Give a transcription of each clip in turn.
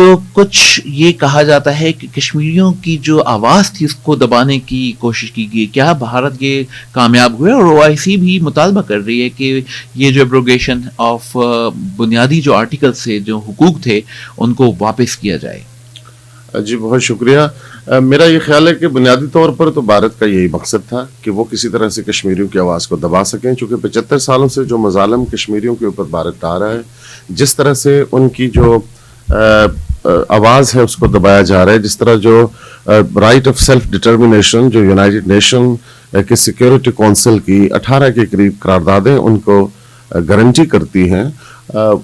تو کچھ یہ کہا جاتا ہے کہ کشمیریوں کی جو آواز تھی اس کو دبانے کی کوشش کی گئی. کیا بھارت یہ کامیاب ہوئے؟ اور OIC بھی مطالبہ کر رہی ہے کہ یہ جو ایبروگیشن آف بنیادی جو آرٹیکل سے جو حقوق تھے ان کو واپس کیا جائے. جی بہت شکریہ. میرا یہ خیال ہے کہ بنیادی طور پر تو بھارت کا یہی مقصد تھا کہ وہ کسی طرح سے کشمیریوں کی آواز کو دبا سکیں, چونکہ 75 سالوں سے جو مظالم کشمیریوں کے اوپر بھارت ڈال رہا ہے, جس طرح سے ان کی جو آواز ہے اس کو دبایا جا رہا ہے, جس طرح جو رائٹ آف سیلف ڈٹرمنیشن جو یونائٹڈ نیشن کے سیکیورٹی کونسل کی 18 کے قریب قراردادیں ان کو گارنٹی کرتی ہیں,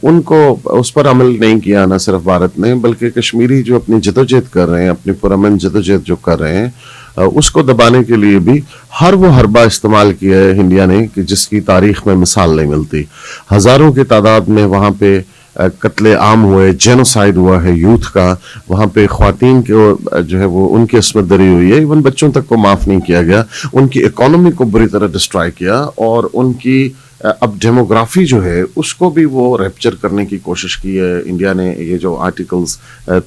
ان کو اس پر عمل نہیں کیا نہ صرف بھارت نے, بلکہ کشمیری جو اپنی جدوجہد کر رہے ہیں, اپنی پرامن جدوجہد جو کر رہے ہیں, اس کو دبانے کے لیے بھی ہر وہ حربہ استعمال کیا ہے انڈیا نے کہ جس کی تاریخ میں مثال نہیں ملتی. ہزاروں کی تعداد میں وہاں پہ قتل عام ہوئے, جینوسائیڈ ہوا ہے یوتھ کا, وہاں پہ خواتین کے جو ہے وہ ان کی عصمت دری ہوئی ہے, ایون بچوں تک کو معاف نہیں کیا گیا, ان کی اکانومی کو بری طرح ڈسٹرائے کیا, اور ان کی اب ڈیموگرافی جو ہے اس کو بھی وہ ریپچر کرنے کی کوشش کی ہے انڈیا نے, یہ جو آرٹیکلز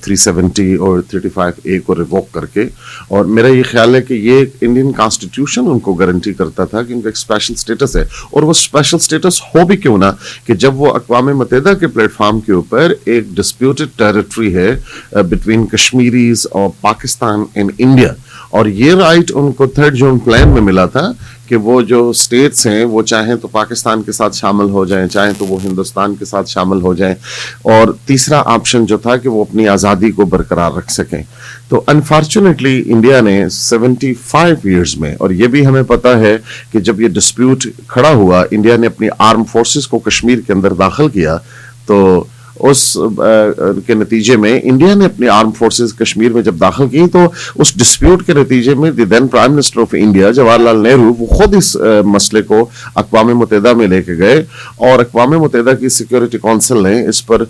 370 اور 35A کو ریووک کر کے. اور میرا یہ خیال ہے کہ یہ انڈین کانسٹیٹیوشن ان کو گارنٹی کرتا تھا کہ ان کا ایک اسپیشل سٹیٹس ہے, اور وہ اسپیشل سٹیٹس ہو بھی کیوں نہ کہ جب وہ اقوام متحدہ کے پلیٹ فارم کے اوپر ایک ڈسپیوٹڈ ٹیریٹری ہے بٹوین کشمیریز اور پاکستان اینڈ انڈیا, اور یہ رائٹ ان کو 3rd جون پلان میں ملا تھا کہ وہ جو سٹیٹس ہیں وہ چاہیں تو پاکستان کے ساتھ شامل ہو جائیں, چاہیں تو وہ ہندوستان کے ساتھ شامل ہو جائیں, اور تیسرا آپشن جو تھا کہ وہ اپنی آزادی کو برقرار رکھ سکیں. تو انفارچونیٹلی انڈیا نے 75 ایئرز میں, اور یہ بھی ہمیں پتا ہے کہ جب یہ ڈسپیوٹ کھڑا ہوا, انڈیا نے اپنی آرم فورسز کو کشمیر کے اندر داخل کیا, تو اس کے نتیجے میں انڈیا نے اپنی آرم فورسز کشمیر میں جب داخل کی, تو اس ڈسپیوٹ کے نتیجے میں the then prime minister of India Jawahar Lal Nehru وہ خود اس مسئلے کو اقوام متحدہ میں لے کے گئے, اور اقوام متحدہ کی سیکیورٹی کونسل نے اس پر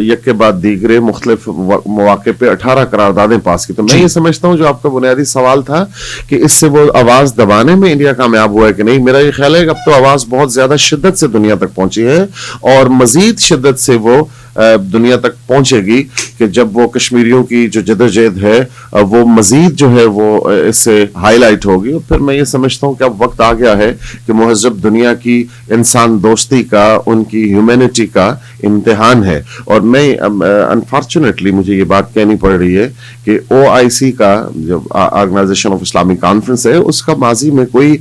یک کے بعد دیگرے مختلف مواقع پہ 18 قراردادیں پاس کی. تو میں یہ سمجھتا ہوں جو آپ کا بنیادی سوال تھا کہ اس سے وہ آواز دبانے میں انڈیا کامیاب ہوا ہے کہ نہیں, میرا یہ خیال ہے کہ اب تو آواز بہت زیادہ شدت سے دنیا تک پہنچی ہے, اور مزید شدت سے وہ دنیا تک پہنچے گی کہ جب وہ کشمیریوں کی جو جدوجہد ہے وہ مزید جو ہے وہ اس سے ہائی لائٹ ہوگی. اور پھر میں یہ سمجھتا ہوں کہ اب وقت آ گیا ہے کہ مہذب دنیا کی انسان دوستی کا, ان کی ہیومینٹی کا امتحان ہے. اور میں انفارچونیٹلی مجھے یہ بات کہنی پڑ رہی ہے کہ OIC کا جو آرگنائزیشن آف اسلامک کانفرنس ہے, اس کا ماضی میں کوئی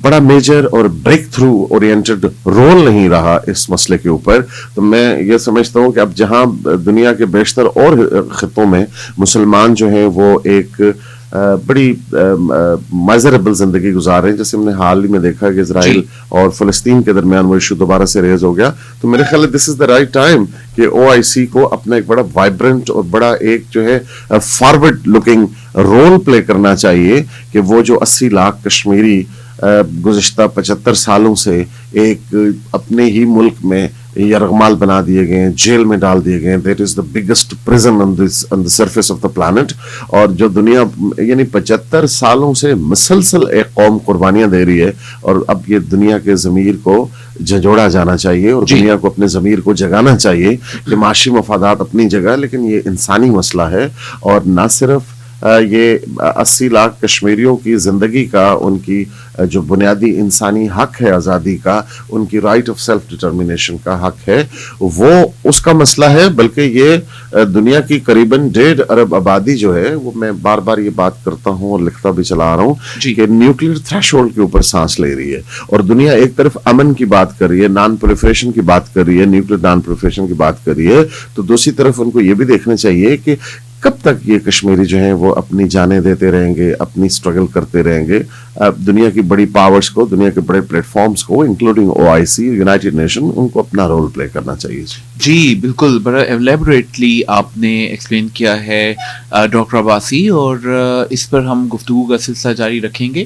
بڑا میجر اور بریک تھرو اورینٹڈ رول نہیں رہا اس مسئلے کے اوپر. تو میں یہ سمجھتا ہوں کہ اب جہاں دنیا کے بیشتر اور خطوں میں مسلمان جو ہیں وہ ایک بڑی میزریبل زندگی گزار رہے ہیں, جیسے ہم نے حال ہی میں دیکھا کہ اسرائیل اور فلسطین کے درمیان وہ ایشو دوبارہ سے ریز ہو گیا, تو میرے خیال ہے دس از دا رائٹ ٹائم کہ OIC کو اپنا ایک بڑا وائبرنٹ اور بڑا ایک جو ہے فارورڈ لکنگ رول پلے کرنا چاہیے کہ وہ جو 80 لاکھ کشمیری گزشتہ 75 سالوں سے ایک اپنے ہی ملک میں یرغمال بنا دیے گئے ہیں, جیل میں ڈال دیے گئے ہیں. That is the biggest prison on the surface of the planet, اور جو دنیا یعنی 75 سالوں سے مسلسل ایک قوم قربانیاں دے رہی ہے, اور اب یہ دنیا کے ضمیر کو جھنجھوڑا جانا چاہیے اور دنیا کو اپنے ضمیر کو جگانا چاہیے کہ معاشی مفادات اپنی جگہ, لیکن یہ انسانی مسئلہ ہے, اور نہ صرف یہ 80 لاکھ کشمیریوں کی زندگی کا, ان کی جو بنیادی انسانی حق ہے آزادی کا, ان کی رائٹ آف سیلف ڈٹرمنیشن کا حق ہے, وہ اس کا مسئلہ ہے, بلکہ یہ دنیا کی قریباً 1.5 ارب آبادی جو ہے, وہ میں بار بار یہ بات کرتا ہوں اور لکھتا بھی چلا رہا ہوں کہ نیوکلیر تھریش ہولڈ کے اوپر سانس لے رہی ہے, اور دنیا ایک طرف امن کی بات کر رہی ہے, نان پرولیفریشن کی بات کر رہی ہے, نیوکلیر نان پرولیفریشن کی بات کر رہی ہے, تو دوسری طرف ان کو یہ بھی دیکھنا چاہیے کہ کب تک یہ کشمیری جو ہیں وہ اپنی جانیں دیتے رہیں گے, اپنی سٹرگل کرتے رہیں گے. دنیا کی بڑی پاورز کو, دنیا کے بڑے پلیٹ فارمز کو انکلوڈنگ OIC, یونائٹڈ نیشن, ان کو اپنا رول پلے کرنا چاہیے. جی بالکل, بڑا ایلیبوریٹلی آپ نے ایکسپلین کیا ہے ڈاکٹر عباسی, اور اس پر ہم گفتگو کا سلسلہ جاری رکھیں گے.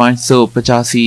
585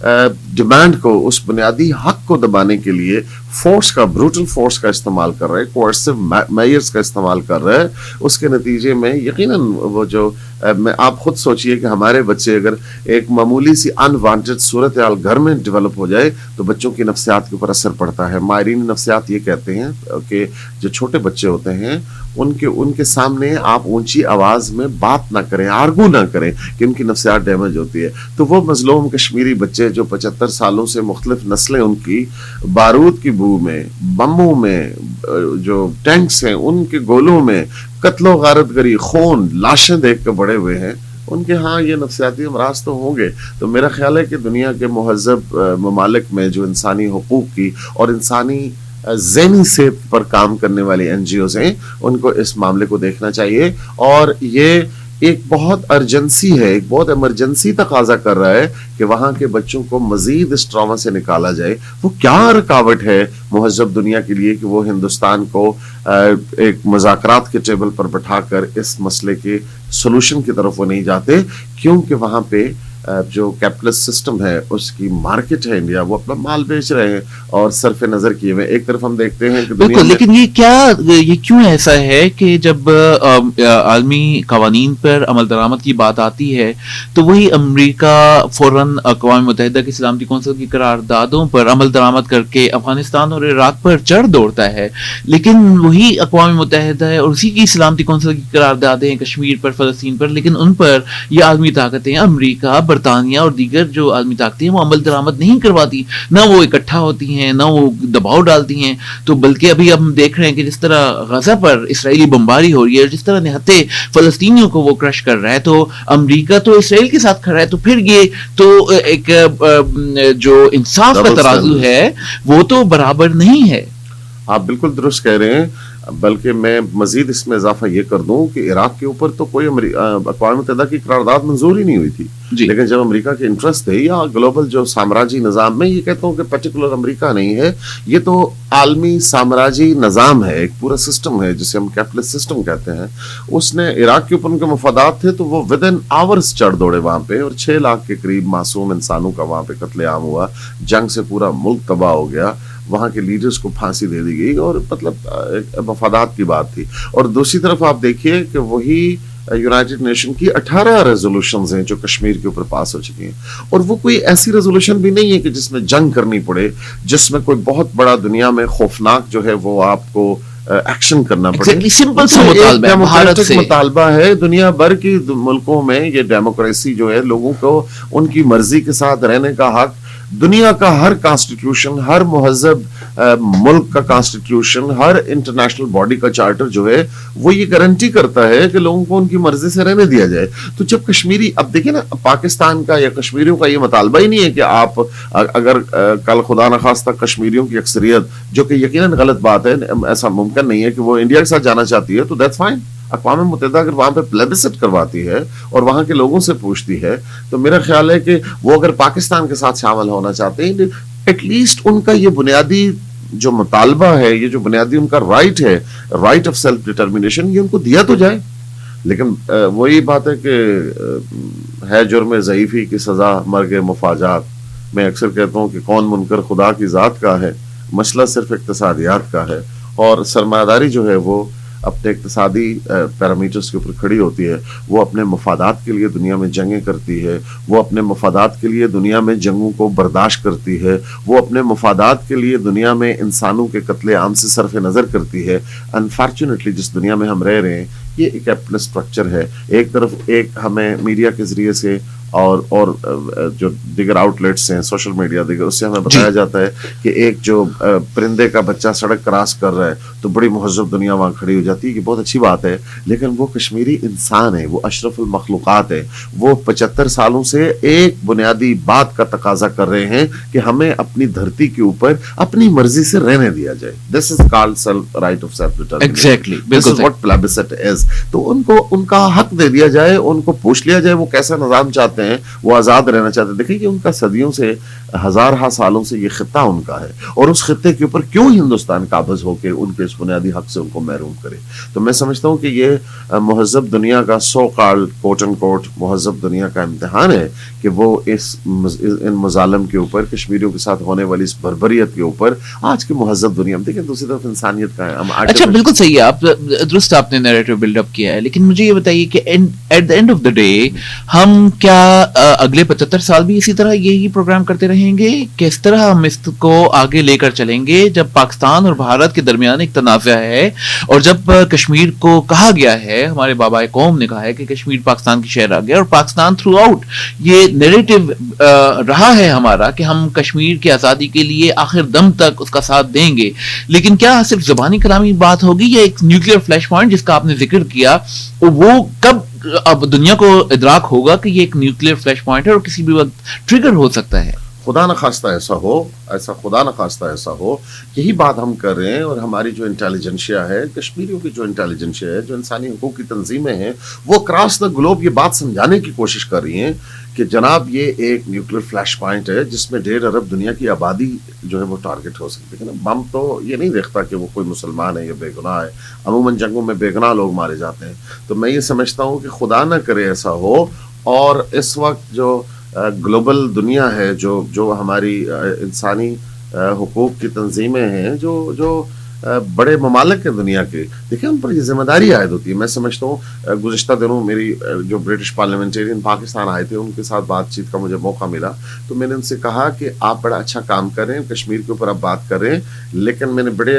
ڈیمانڈ کو, اس بنیادی حق کو دبانے کے لیے فورس کا, بروٹل فورس کا استعمال کر رہے ہیں, کوئرسو میئرز کا استعمال کر رہے ہیں, اس کے نتیجے میں یقیناً وہ جو آپ خود سوچئے کہ ہمارے بچے اگر ایک معمولی سی انوانٹڈ صورتحال گھر میں ڈیولپ ہو جائے تو بچوں کی نفسیات کے اوپر اثر پڑتا ہے. ماہرین نفسیات یہ کہتے ہیں کہ جو چھوٹے بچے ہوتے ہیں ان کے سامنے آپ اونچی آواز میں بات نہ کریں, آرگو نہ کریں, کہ ان کی نفسیات ڈیمیج ہوتی ہے. تو وہ مظلوم کشمیری بچے جو 75 سالوں سے مختلف نسلیں ان کی بارود کی بو میں, بموں میں, جو ٹینکس ہیں ان کے گولوں میں قتل و غارت گری, خون, لاشیں دیکھ کے بڑے ہوئے ہیں, ان کے ہاں یہ نفسیاتی امراض تو ہوں گے. تو میرا خیال ہے کہ دنیا کے مہذب ممالک میں جو انسانی حقوق کی اور انسانی ذہنی صحت پر کام کرنے والی این جی اوز ہیں, ان کو اس معاملے کو دیکھنا چاہیے. اور یہ ایک بہت ارجنسی ہے, ایک بہت ایمرجنسی تقاضا کر رہا ہے کہ وہاں کے بچوں کو مزید اس ٹراما سے نکالا جائے. وہ کیا رکاوٹ ہے مہذب دنیا کے لیے کہ وہ ہندوستان کو ایک مذاکرات کے ٹیبل پر بٹھا کر اس مسئلے کے سولوشن کی طرف وہ نہیں جاتے, کیونکہ وہاں پہ جو کیپٹلسٹ سسٹم ہے, اس کی مارکیٹ ہے انڈیا, وہ اپنا مال بیچ رہے ہیں اور صرف نظر کیے ہوئے. ایک طرف ہم دیکھتے ہیں کہ بالکل, لیکن یہ کیوں ایسا ہے کہ جب عالمی قوانین پر عمل درآمد کی بات آتی ہے تو وہی امریکہ فوراً اقوام متحدہ کی سلامتی کونسل کی قراردادوں پر عمل درآمد کر کے افغانستان اور عراق پر چڑھ دوڑتا ہے, لیکن وہی اقوام متحدہ ہے اور اسی کی سلامتی کونسل کی قراردادیں کشمیر پر, فلسطین پر, لیکن ان پر یہ عالمی طاقتیں امریکہ, برطانیہ اور دیگر جو عالمی طاقتیں ہیں وہ عمل درآمد نہیں کرواتی, نہ وہ اکٹھا ہوتی ہیں, نہ وہ دباؤ ڈالتی ہیں. تو بلکہ ابھی ہم دیکھ رہے ہیں کہ جس طرح غزہ پر اسرائیلی بمباری ہو رہی ہے, جس طرح نہتے فلسطینیوں کو وہ کرش کر رہا ہے, تو امریکہ تو اسرائیل کے ساتھ کھڑا ہے. تو پھر یہ تو ایک جو انصاف کا ترازو ہے وہ تو برابر نہیں ہے. آپ بالکل درست کہہ رہے ہیں, بلکہ میں مزید اس میں اضافہ یہ کر دوں کہ عراق کے اوپر تو کوئی اقوام متحدہ کی قرارداد منظور ہی نہیں ہوئی تھی, لیکن جب امریکہ کے انٹرسٹ تھے یا گلوبل جو سامراجی نظام, میں یہ کہتا ہوں کہ پرٹیکولر امریکہ نہیں ہے, یہ تو عالمی سامراجی نظام ہے, ایک پورا سسٹم ہے جسے ہم کیپٹلسٹ سسٹم کہتے ہیں. اس نے عراق کے اوپر ان کے مفادات تھے تو وہ ود ان آورز چڑھ دوڑے وہاں پہ, اور 6 لاکھ کے قریب معصوم انسانوں کا وہاں پہ قتل عام ہوا, جنگ سے پورا ملک تباہ ہو گیا, وہاں کے لیڈرز کو پھانسی دے دی گئی, اور مطلب مفادات کی بات تھی. اور دوسری طرف آپ دیکھیے کہ وہی یونائٹڈ نیشن کی 18 ریزولوشنز ہیں جو کشمیر کے اوپر پاس ہو چکی ہیں, اور وہ کوئی ایسی ریزولوشن بھی نہیں ہے کہ جس میں جنگ کرنی پڑے, جس میں کوئی بہت بڑا دنیا میں خوفناک جو ہے وہ آپ کو ایکشن کرنا پڑے. سمپل سا مطالبہ ہے. دنیا بھر کی ملکوں میں یہ ڈیموکریسی جو ہے, لوگوں کو ان کی مرضی کے ساتھ رہنے کا حق, دنیا کا ہر کانسٹیٹیوشن, ہر مہذب ملک کا کانسٹیٹیوشن, ہر انٹرنیشنل باڈی کا چارٹر جو ہے وہ یہ گارنٹی کرتا ہے کہ لوگوں کو ان کی مرضی سے رہنے دیا جائے. تو جب کشمیری, اب دیکھیں نا, پاکستان کا یا کشمیریوں کا یہ مطالبہ ہی نہیں ہے کہ آپ اگر کل خدا نخواستہ کشمیریوں کی اکثریت, جو کہ یقیناً غلط بات ہے, ایسا ممکن نہیں ہے کہ وہ انڈیا کے ساتھ جانا چاہتی ہے, تو دیٹس فائن. اقوام متحدہ اگر وہاں پہ پلیبسٹ کرواتی ہے اور وہاں کے لوگوں سے پوچھتی ہے, تو میرا خیال ہے کہ وہ اگر پاکستان کے ساتھ شامل ہونا چاہتے ہیں, ایٹ لیسٹ ان کا یہ بنیادی جو مطالبہ ہے, یہ جو بنیادی ان کا رائٹ ہے, رائٹ آف سیلف ڈٹرمنیشن, یہ ان کو دیا تو جائے. لیکن وہی بات ہے کہ ہے جرم ضعیفی کی سزا مرگ مفاجات. میں اکثر کہتا ہوں کہ کون منکر خدا کی ذات کا ہے, مسئلہ صرف اقتصادیات کا ہے, اور سرمایہ داری جو ہے وہ اپنے اقتصادی پیرامیٹرز کے اوپر کھڑی ہوتی ہے. وہ اپنے مفادات کے لیے دنیا میں جنگیں کرتی ہے, وہ اپنے مفادات کے لیے دنیا میں جنگوں کو برداشت کرتی ہے, وہ اپنے مفادات کے لیے دنیا میں انسانوں کے قتل عام سے صرف نظر کرتی ہے. انفارچونیٹلی جس دنیا میں ہم رہ رہے ہیں یہ ایک کیپٹلسٹ اسٹرکچر ہے. ایک طرف ایک ہمیں میڈیا کے ذریعے سے اور جو دیگر آؤٹ لیٹس ہیں, سوشل میڈیا دیگر, اس سے ہمیں بتایا جاتا ہے کہ ایک جو پرندے کا بچہ سڑک کراس کر رہا ہے تو بڑی مہذب دنیا وہاں کھڑی ہو جاتی ہے کہ بہت اچھی بات ہے, لیکن وہ کشمیری انسان ہے, وہ اشرف المخلوقات ہے. وہ 75 سالوں سے ایک بنیادی بات کا تقاضا کر رہے ہیں کہ ہمیں اپنی دھرتی کے اوپر اپنی مرضی سے رہنے دیا جائے. This is called self right of self determination. This is what plebiscite is. تو ان کو ان کا حق دے دیا جائے, ان کو پوچھ لیا جائے وہ کیسا نظام چاہتے چاہتے ہیں, وہ آزاد رہنا چاہتے ہیں. دیکھیں کہ ان کا صدیوں سے, ہزارہ سالوں سے یہ خطہ ان کا ہے, اور اس خطے کے اوپر کیوں ہندوستان قابض ہو کے ان کے اس بنیادی حق سے ان کو محروم کرے. تو میں سمجھتا ہوں کہ یہ مہذب دنیا کا سو کال کوٹ اینڈ کوٹ مہذب دنیا کا امتحان ہے کہ وہ ان مظالم کے اوپر, کشمیریوں کے ساتھ ہونے والی اس بربریت کے اوپر آج کی مہذب دنیا میں دیکھیں, دوسری طرف انسانیت کا ہے. اچھا بالکل صحیح ہے, آپ درست آپ نے نیریٹو بلڈ اپ کیا ہے, لیکن مجھے یہ بتائیے کہ at the end of the day ہم کیا اگلے 75 سال بھی اسی طرح یہی پروگرام کرتے رہیں گے؟ کس طرح ہم اس کو آگے لے کر چلیں گے جب پاکستان اور بھارت کے درمیان ایک تنازع ہے, اور جب کشمیر کو کہا گیا ہے, ہمارے بابائے قوم نے کہا ہے کہ کشمیر پاکستان کی شہر آ گیا, اور پاکستان تھرو آؤٹ یہ نیریٹو رہا ہے ہمارا کہ ہم کشمیر کی آزادی کے لیے آخر دم تک اس کا ساتھ دیں گے. لیکن کیا صرف زبانی کلامی بات ہوگی, یا ایک نیوکلیئر فلیش پوائنٹ جس کا آپ نے ذکر کیا, وہ کب اب دنیا کو ادراک ہوگا کہ یہ ایک نیوکلیئر فلیش پوائنٹ ہے اور کسی بھی وقت ٹریگر ہو سکتا ہے؟ خدا نہ خواستہ ایسا ہو, خدا نہ خواستہ ایسا ہو. یہی بات ہم کر رہے ہیں, اور ہماری جو انٹیلیجنشیا ہے, کشمیریوں کی جو انٹیلیجنشیا ہے, جو انسانی حقوق کی تنظیمیں ہیں, وہ اکراس دا گلوب یہ بات سمجھانے کی کوشش کر رہی ہیں کہ جناب یہ ایک نیوکلیئر فلیش پوائنٹ ہے جس میں 1.5 ارب دنیا کی آبادی جو ہے وہ ٹارگٹ ہو سکتی ہے. بم تو یہ نہیں دیکھتا کہ وہ کوئی مسلمان ہے یا بے گناہ ہے, عموماً جنگوں میں بے گناہ لوگ مارے جاتے ہیں. تو میں یہ سمجھتا ہوں کہ خدا نہ کرے ایسا ہو, اور اس وقت جو گلوبل دنیا ہے, جو ہماری انسانی حقوق کی تنظیمیں ہیں, جو بڑے ممالک ہیں دنیا کے, دیکھیں ان پر یہ ذمہ داری عائد ہوتی ہے. میں سمجھتا ہوں گزشتہ دنوں میری جو برٹش پارلیمنٹرین پاکستان آئے تھے, ان کے ساتھ بات چیت کا مجھے موقع ملا, تو میں نے ان سے کہا کہ آپ بڑا اچھا کام کر رہے ہیں, کشمیر کے اوپر آپ بات کر رہے ہیں, لیکن میں نے بڑے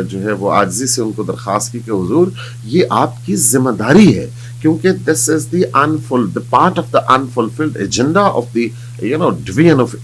جو ہے وہ عاجزی سے ان کو درخواست کی کہ حضور یہ آپ کی ذمہ داری ہے, کیونکہ this is the part of the unfulfilled agenda of the division of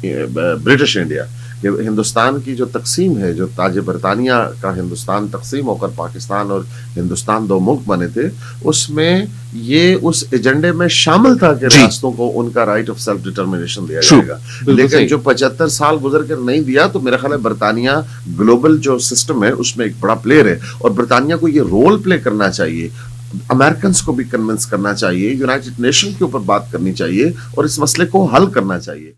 British India. کہ ہندوستان کی جو تقسیم ہے, جو تاج برطانیہ کا ہندوستان تقسیم ہو کر پاکستان اور ہندوستان 2 ملک بنے تھے, اس میں یہ اس ایجنڈے میں شامل تھا کہ ریاستوں کو ان کا رائٹ آف سیلف ڈٹرمنیشن دیا جائے گا. لیکن جو 75 سال گزر کر نہیں دیا, تو میرا خیال ہے برطانیہ گلوبل جو سسٹم ہے اس میں ایک بڑا پلیئر ہے, اور برطانیہ کو یہ رول پلے کرنا چاہیے, امریکنز کو بھی کنونس کرنا چاہیے, یونائٹڈ نیشن کے اوپر بات کرنی چاہیے, اور اس مسئلے کو حل کرنا چاہیے.